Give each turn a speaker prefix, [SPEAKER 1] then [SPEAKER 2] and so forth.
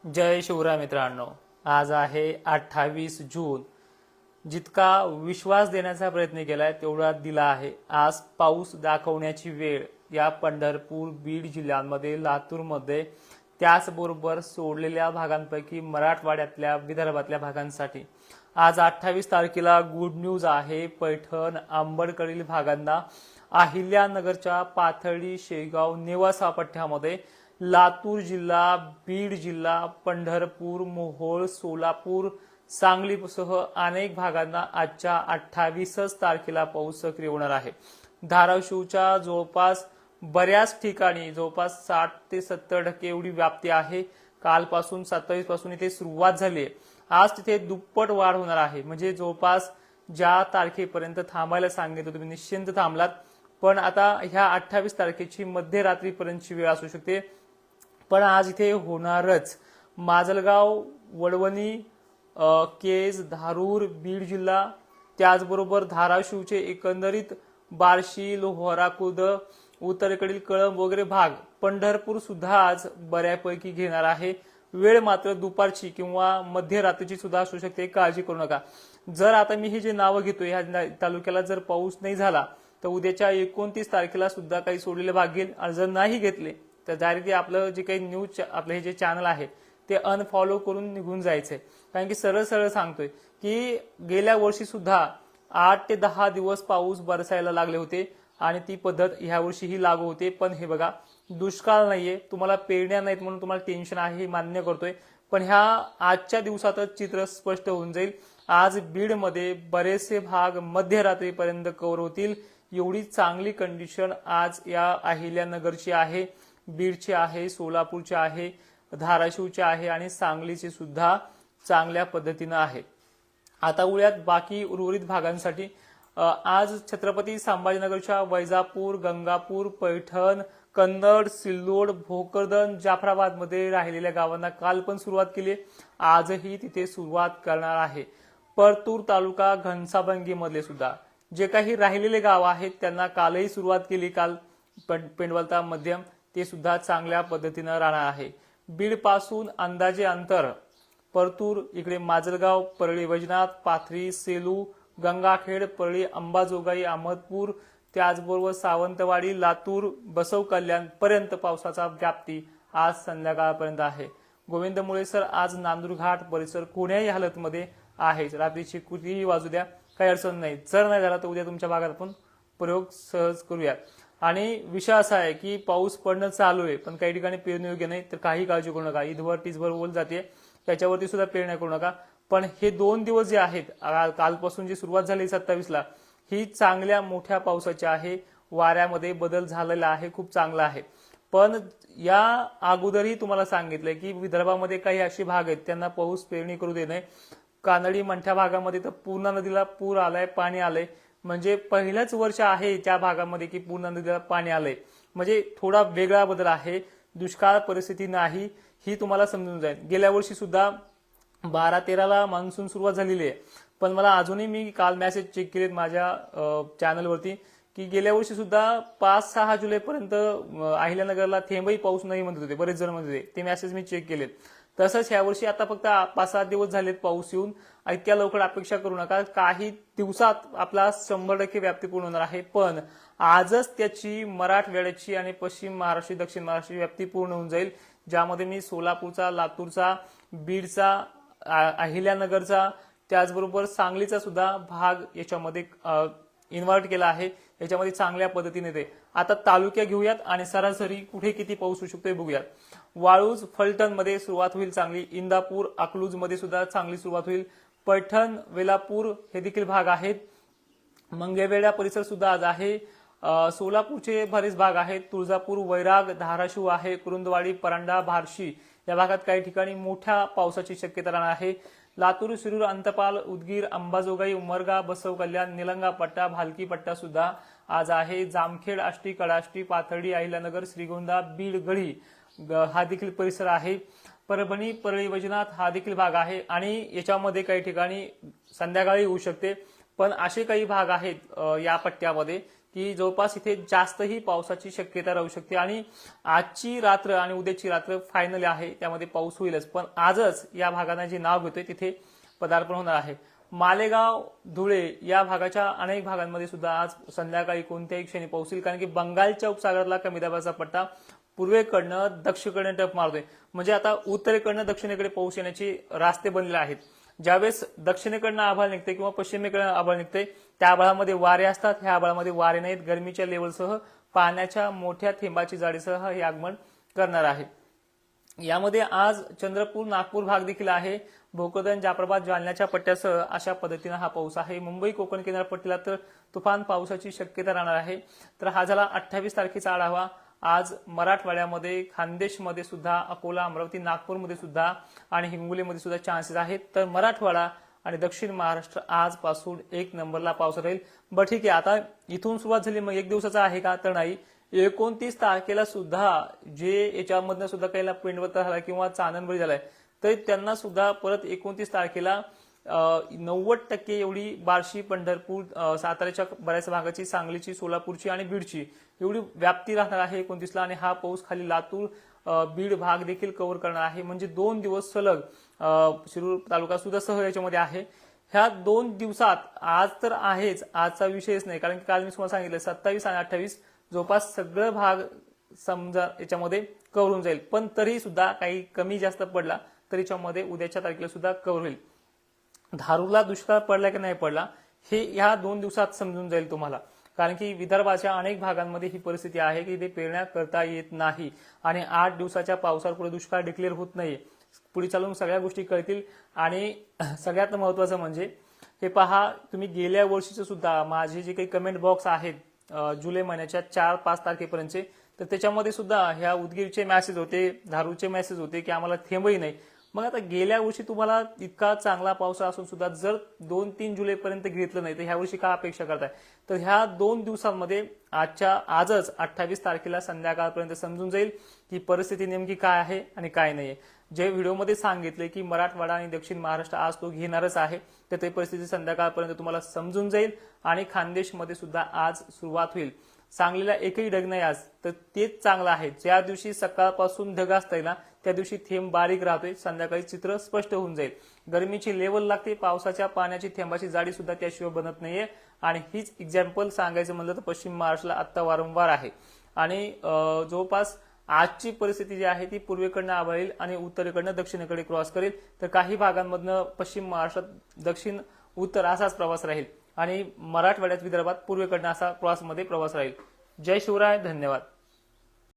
[SPEAKER 1] जय शिवराय मित्रांनो, आज आहे 28 जून। जितका विश्वास देण्याचा प्रयत्न केलाय तेवढा दिला आहे। आज पाऊस दाखवण्याची वेळ या पंढरपूर, बीड जिल्ह्यांमध्ये, लातूरमध्ये, त्याचबरोबर सोडलेल्या भागांपैकी मराठवाड्यातल्या, विदर्भातल्या भागांसाठी आज 28 तारखेला गुड न्यूज आहे। पैठण, आंबडकडील भागांना, अहिल्यानगरच्या पाथर्डी, शेगाव, नेवासा पट्ट्यामध्ये, लातूर जिल्हा, बीड जिल्हा, पंढरपूर, मोहोळ, सोलापूर, सांगलीसह अनेक भागांना आजच्या 28 तारखेला पाऊस सक्रिय होणार आहे। धाराशिवच्या जवळपास बऱ्याच ठिकाणी जवळपास 60 ते 70% एवढी व्याप्ती आहे। कालपासून 27 पासून इथे सुरुवात झाली आहे। आज तिथे दुप्पट वाढ होणार आहे। म्हणजे जवळपास ज्या तारखेपर्यंत थांबायला सांगितलं तुम्ही निश्चिंत थांबलात, पण आता ह्या 28 तारखेची मध्यरात्रीपर्यंतची वेळ असू शकते। पण आज इथे होणारच। माजलगाव, वडवणी, केज, धारूर, बीड जिल्हा, त्याचबरोबर धाराशिवचे एकंदरीत बार्शी, लोहारा खुर्द, उत्तरेकडील कळंब वगैरे भाग, पंढरपूर सुद्धा आज बऱ्यापैकी घेणार आहे। वेळ मात्र दुपारची किंवा मध्यरात्रीची सुद्धा असू शकते, काळजी करू नका। जर आता मी हे जे नावं घेतोय ह्या तालुक्याला जर पाऊस नाही झाला तर उद्याच्या 29 तारखेला सुद्धा काही सोडलेले भाग घेईल, आणि जर नाही घेतले तर डायरेक्टली आपलं जे काही न्यूज आपलं हे जे चॅनल आहे ते अनफॉलो करून निघून जायचंय। कारण की सरळ सरळ सांगतोय की गेल्या वर्षी सुद्धा 8 ते 10 दिवस पाऊस बरसायला लागले होते, आणि ती पद्धत ह्या वर्षीही लागू होते। पण हे बघा, दुष्काळ नाहीये, तुम्हाला पेरण्या नाहीत म्हणून तुम्हाला टेन्शन आहे हे मान्य करतोय, पण ह्या आजच्या दिवसातच चित्र स्पष्ट होऊन जाईल। आज बीडमध्ये बरेचसे भाग मध्यरात्रीपर्यंत कव्हर होतील, एवढी चांगली कंडिशन आज या अहिल्यानगरची आहे, बीडची आहे, सोलापूरची आहे, धाराशिवची आहे, आणि सांगलीची सुद्धा चांगल्या पद्धतीनं आहे। आता उद्यात बाकी उर्वरित भागांसाठी आज छत्रपती संभाजीनगरच्या वैजापूर, गंगापूर, पैठण, कन्नड, सिल्लोड, भोकरदन, जाफराबाद मध्ये राहिलेल्या गावांना काल पण सुरुवात केली, आजही तिथे सुरुवात करणार आहे। परतूर तालुका, घनसावंगी मधले सुद्धा जे काही राहिलेले गाव आहेत त्यांना कालही सुरुवात केली, काल पेंडवलता मध्यम, ते सुद्धा चांगल्या पद्धतीनं राहणार आहे। बीड पासून अंदाजे अंतर परतूर, इकडे माजलगाव, परळी वैजनाथ, पाथरी, सेलू, गंगाखेड, परळी, अंबाजोगाई, अहमदपूर, त्याचबरोबर सावंतवाडी, लातूर, बसव कल्याण पर्यंत पावसाचा व्याप्ती आज संध्याकाळपर्यंत आहे। गोविंद मुळेसर आज नांदूरघाट परिसर कोण्याही हालतमध्ये आहे, रात्रीची कुठेही वाजू द्या, काही अडचण नाही। जर नाही झाला तर उद्या तुमच्या भागात आपण प्रयोग सहज करूयात। आणि विषय असा आहे की पाऊस पडणं चालू आहे, पण काही ठिकाणी पेरणी योग्य नाही, तर काही काळजी करू नका। ईदभर टीसभर ओल जाते, त्याच्यावरती सुद्धा पेरणी करू नका। पण हे 2 दिवस जे आहेत, कालपासून जी सुरुवात झाली 27ला, ही चांगल्या मोठ्या पावसाची आहे। वाऱ्यामध्ये बदल झालेला आहे, खूप चांगला आहे। पण या अगोदरही तुम्हाला सांगितलंय की विदर्भामध्ये काही असे भाग आहेत त्यांना पाऊस पेरणी करू दे नये। कानडी मंठ्या भागामध्ये तर पूर्णा नदीला पूर आलाय, पाणी आलंय, म्हणजे पहिलंच वर्ष आहे त्या भागामध्ये की पूर्णा नदीला पाणी आलंय, म्हणजे थोडा वेगळा बदल आहे। दुष्काळ परिस्थिती नाही ही तुम्हाला समजून जाईल। गेल्या वर्षी सुद्धा 12-13ला मान्सून सुरुवात झालेली आहे, पण मला अजूनही मी काल मेसेज चेक केलेत माझ्या चॅनलवरती की गेल्या वर्षी सुद्धा 5-6 जुलैपर्यंत अहिल्यानगरला थेंबही पाऊस नाही म्हणत होते, बरेच जण म्हणत होते, ते मेसेज मी चेक केलेत। तसंच ह्या वर्षी आता फक्त 5-7 दिवस झालेत पाऊस येऊन, इतक्या लवकर अपेक्षा करू नका। काही दिवसात आपला 100% व्याप्ती पूर्ण होणार आहे, पण आजच त्याची मराठवाड्याची आणि पश्चिम महाराष्ट्र, दक्षिण महाराष्ट्र व्याप्ती पूर्ण होऊन जाईल, ज्यामध्ये मी सोलापूरचा, लातूरचा, बीडचा, अहिल्यानगरचा, त्याचबरोबर सांगलीचा सुद्धा भाग याच्यामध्ये इन्व्हर्ट केला आहे। याच्यामध्ये चांगल्या पद्धतीने ते आता तालुक्या घेऊयात आणि सरासरी कुठे किती पाऊस होऊ शकतो बघूयात। वाळूज, फलटण मध्ये सुरुवात होईल चांगली, इंदापूर, अकलूज मध्ये सुद्धा चांगली सुरुवात होईल, पैठण, वेलापूर हे देखील भाग आहेत, मंगळवेढा परिसर सुद्धा आज आहे, सोलापूरचे बरेच भाग आहेत, तुळजापूर, वैराग, धाराशिव आहे, कुरुंदवाडी, परांडा, बार्शी या भागात काही ठिकाणी मोठ्या पावसाची शक्यता राहणार आहे। लातूर, शिरूर, अंतपाल, उदगीर, अंबाजोगाई, उमरगा, बसव कल्याण, निलंगा पट्टा, भालकी पट्टा सुद्धा आज आहे। जामखेड, आष्टी, कडाष्टी, पाथर्डी, अहिल्यानगर, श्रीगोंदा, बीड, गढी हा देखील परिसर आहे। परभणी, परळी वैजनाथ हा देखील भाग आहे, आणि याच्यामध्ये काही ठिकाणी संध्याकाळी होऊ शकते। पण असे काही भाग आहेत या पट्ट्यामध्ये की जवळपास इथे जास्तही पावसाची शक्यता राहू शकते आणि आजची रात्र आणि उद्याची रात्र फायनल आहे, त्यामध्ये पाऊस होईलच. पण आजच या भागांना जे नाव घेतोय तिथे पदार्पण होणार आहे. मालेगाव, धुळे या भागाच्या अनेक भागांमध्ये सुद्धा आज संध्याकाळी कोणत्याही क्षणी पाऊस येईल, कारण की बंगालच्या उपसागरातला कमी दाबाचा पट्टा पूर्वेकडनं दक्षिणेकडे टप मारतोय. म्हणजे आता उत्तरेकडनं दक्षिणेकडे पाऊस येण्याचे रास्ते बनलेले आहेत. ज्यावेळेस दक्षिणेकडनं आभाळ निघते किंवा पश्चिमेकडनं आभाळ निघते, त्या आभाळामध्ये वारे असतात. ह्या आभाळामध्ये वारे नाहीत. गरमीच्या लेवलसह पाण्याच्या मोठ्या थेंबाची जाडीसह हे आगमन करणार आहे. यामध्ये आज चंद्रपूर, नागपूर भाग देखील आहे. भोकरदन, जाफराबाद, जालन्याच्या पट्ट्यासह अशा पद्धतीने हा पाऊस आहे. मुंबई, कोकण किनारपट्टीला तर तुफान पावसाची शक्यता राहणार आहे. तर हा झाला 28 तारखेचा आढावा. आज मराठवाड्यामध्ये, खानदेशमध्ये सुद्धा, अकोला, अमरावती, नागपूरमध्ये सुद्धा आणि हिंगोलीमध्ये सुद्धा चान्सेस आहेत. तर मराठवाडा आणि दक्षिण महाराष्ट्र आजपासून 1 नंबरला पाऊस राहील. बरं ठीक आहे, आता इथून सुरुवात झाली, मग 1 दिवसाचा आहे का? तर नाही. 29 तारखेला सुद्धा जे याच्यामधनं सुद्धा काही पेंडवत झाला किंवा चांदणबळी झालाय, तर त्यांना सुद्धा परत 29 तारखेला 90% एवढी बार्शी, पंढरपूर, साताऱ्याच्या बऱ्याच भागाची, सांगलीची, सोलापूरची आणि बीडची एवढी व्याप्ती राहणार आहे 29ला. आणि हा पाऊस खाली लातूर, बीड भाग देखील कव्हर करणार आहे. म्हणजे 2 दिवस सलग शिरूर तालुका सुद्धा सह याच्यामध्ये आहे. ह्या 2 दिवसात आज तर आहेच, आजचा विषयच नाही, कारण की काल मी तुम्हाला सांगितलं 27 आणि 28 जवळपास सगळं भाग समजा याच्यामध्ये कव्हर होऊन जाईल. पण तरी सुद्धा काही कमी जास्त पडला तर याच्यामध्ये उद्याच्या तारखेला सुद्धा कव्हर होईल. धारूरला दुष्काळ पडला की नाही पडला हे ह्या 2 दिवसात समजून जाईल तुम्हाला, कारण की विदर्भाच्या अनेक भागांमध्ये ही परिस्थिती आहे की ते पेरण्या करता येत नाही आणि 8 दिवसाच्या पावसावर पुढे दुष्काळ डिक्लेअर होत नाहीये. पुढे चालून सगळ्या गोष्टी कळतील. आणि सगळ्यात महत्वाचं म्हणजे हे पहा, तुम्ही गेल्या वर्षीचे सुद्धा माझे जे काही कमेंट बॉक्स आहेत जुलै महिन्याच्या 4-5 तारखेपर्यंतचे, तर त्याच्यामध्ये सुद्धा ह्या उदगीरचे मेसेज होते, धारूरचे मेसेज होते की आम्हाला थेंबही नाही. मग आता गेल्या वर्षी तुम्हाला इतका चांगला पाऊस असून सुद्धा जर 2-3 जुलैपर्यंत घेतलं नाही, तर ह्या वर्षी का अपेक्षा करताय? तर ह्या 2 दिवसांमध्ये आजच 28 तारखेला संध्याकाळपर्यंत समजून जाईल की परिस्थिती नेमकी काय आहे आणि काय नाहीये. जे व्हिडिओमध्ये सांगितले की मराठवाडा आणि दक्षिण महाराष्ट्र आज तो घेणारच आहे, तर ते परिस्थिती संध्याकाळपर्यंत तुम्हाला समजून जाईल. आणि खानदेशमध्ये सुद्धा आज सुरुवात होईल. सांगलीला एकही ढग नाही आज, तर तेच चांगलं आहे. ज्या दिवशी सकाळपासून ढग असतंय ना, त्या दिवशी थेंब बारीक राहतोय, संध्याकाळी चित्र स्पष्ट होऊन जाईल. गरमीची लेवल लागते, पावसाच्या पाण्याची थेंबाची जाडी सुद्धा त्याशिवाय बनत नाहीये. आणि हीच एक्झाम्पल सांगायचं म्हणलं तर पश्चिम महाराष्ट्राला आता वारंवार आहे. आणि जवळपास आजची परिस्थिती जी आहे ती पूर्वेकडनं आभाळ येईल आणि उत्तरेकडनं दक्षिणेकडे क्रॉस करेल. तर काही भागांमधनं पश्चिम महाराष्ट्रात दक्षिण उत्तर असाच प्रवास राहील आणि मराठवाड्यात, विदर्भात पूर्वेकडनं असा क्रॉसमध्ये प्रवास राहील. जय शिवराय, धन्यवाद.